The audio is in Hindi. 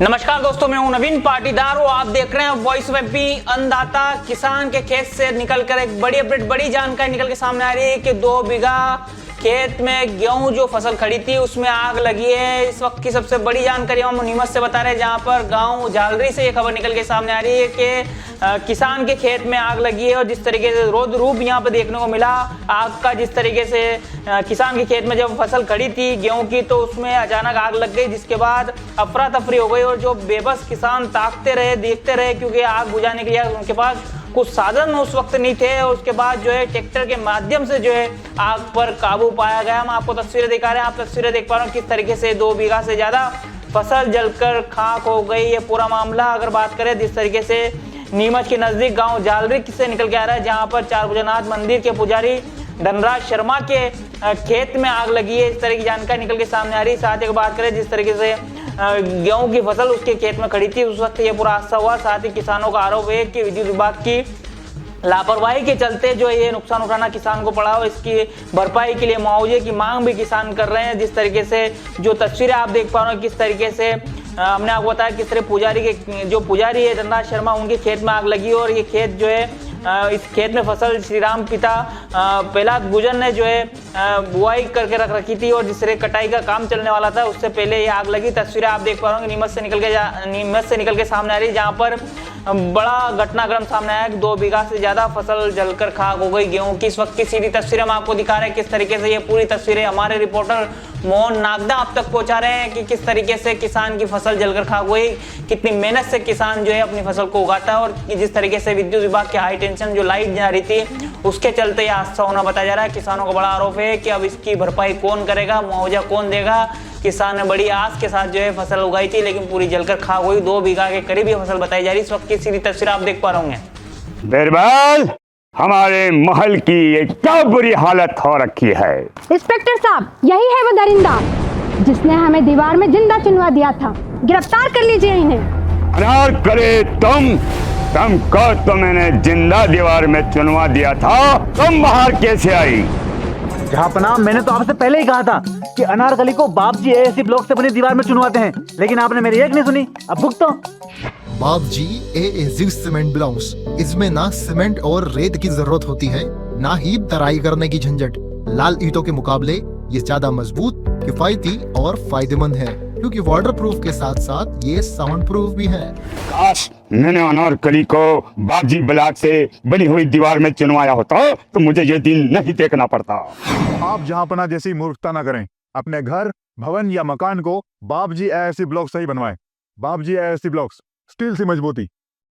नमस्कार दोस्तों, मैं हूं नवीन पाटीदार और आप देख रहे हैं वॉइस ऑफ एमपी। अन्नदाता किसान के खेत से निकलकर एक बड़ी अपडेट, बड़ी जानकारी निकल के सामने आ रही है कि 2 बीघा खेत में गेहूं जो फसल खड़ी थी उसमें आग लगी है। इस वक्त की सबसे बड़ी जानकारी हम नीमच से बता रहे हैं, जहां पर गांव जालरी से ये खबर निकल के सामने आ रही है कि किसान के खेत में आग लगी है। और जिस तरीके से रौद्र रूप यहाँ पे देखने को मिला आग का, जिस तरीके से किसान के खेत में जब फसल खड़ी थी गेहूं की तो उसमें अचानक आग लग गई, जिसके बाद अफरा तफरी हो गई। और जो बेबस किसान ताकते रहे, देखते रहे, क्योंकि आग बुझाने के लिए उनके पास कुछ साधन उस वक्त नहीं थे। और उसके बाद जो है ट्रैक्टर के माध्यम से जो है आग पर काबू पाया गया। हम आपको तस्वीरें दिखा रहे हैं, आप तस्वीरें देख पा रहे हो किस तरीके से 2 बीघा से ज्यादा फसल जलकर खाक हो गई। ये पूरा मामला अगर बात करें जिस तरीके से नीमच के नजदीक गांव जालरी से निकल के आ रहा है, जहां पर चार भुजनाथ मंदिर के पुजारी धनराज शर्मा के खेत में आग लगी है। इस तरह की जानकारी निकल के सामने आ रही है। साथ ही बात करें जिस तरीके से गेहूं की फसल उसके खेत में खड़ी थी, उस वक्त ये पूरा हादसा हुआ। साथ ही किसानों का आरोप है कि विद्युत विभाग की लापरवाही के चलते जो ये नुकसान उठाना किसान को पड़ा हो। इसकी भरपाई के लिए मुआवजे की मांग भी किसान कर रहे हैं। जिस तरीके से जो तस्वीरें आप देख पा रहे हो किस तरीके से हमने आपको बताया किस तरह पुजारी है धनराज शर्मा, उनके खेत में आग लगी। और ये खेत जो है इस खेत में फसल श्री राम पिता प्रहलाद गुजर ने जो है बुआई करके रख रखी थी। और जिस तरह कटाई का काम चलने वाला था उससे पहले ये आग लगी। तस्वीरें आप देख पा रहे होंगे नीमच से निकल के सामने आ रही है, जहाँ पर बड़ा घटनाक्रम सामने आया। 2 बीघा से ज्यादा फसल जलकर खाक हो गई गेहूं की। इस वक्त की सीधी तस्वीरें हम आपको दिखा रहे हैं किस तरीके से ये पूरी तस्वीरें हमारे रिपोर्टर मोहन नागदा आप तक पहुंचा रहे हैं कि किस तरीके से किसान की फसल जलकर खाक हुई, कितनी मेहनत से किसान जो है अपनी फसल को उगाता है। और जिस तरीके से विद्युत विभाग की हाई टेंशन जो लाइट जा रही थी उसके चलते यह हादसा होना बताया जा रहा है। किसानों का बड़ा आरोप है कि अब इसकी भरपाई कौन करेगा, मुआवजा कौन देगा। किसान ने बड़ी आस के साथ जो है फसल उगाई थी लेकिन पूरी जलकर खाक हुई। 2 बीघा के करीब ये फसल बताई जा रही है। इस वक्त की सीधी तस्वीर आप देख पा रहे होंगे। बिरबल, हमारे महल की ये क्या बुरी हालत हो रखी है। इंस्पेक्टर साहब, यही है वो दरिंदा जिसने हमें दीवार में जिंदा चुनवा दिया था। गिरफ्तार कर लीजिए इन्हें। अनार करे तुमको तो मैंने जिंदा दीवार में चुनवा दिया था, तुम बाहर कैसे आई? जहांपनाह, मैंने तो आपसे पहले ही कहा था कि अनारकली को बाप जी एएसी ब्लॉक से बनी दीवार में चुनवाते हैं, लेकिन आपने मेरी एक नहीं सुनी। अब भुगतो। बाप जी एएसी सीमेंट ब्लॉक्स, इसमें ना सीमेंट और रेत की जरूरत होती है, ना ही तराई करने की झंझट। लाल ईंटों के मुकाबले ये ज्यादा मजबूत, किफायती और फायदेमंद है, क्योंकि वाटर प्रूफ के साथ साथ ये साउंड प्रूफ भी है। काश मैंने अनारकली को बाजी ब्लॉक से बनी हुई दीवार में चुनवाया होता तो मुझे ये दिन नहीं देखना पड़ता। आप जहांपना जैसी मूर्खता न करें। अपने घर, भवन या मकान को बाप जी एएसी ब्लॉक से ही बनवाएं। बाप जी एएसी ब्लॉक्स, स्टील से मजबूती।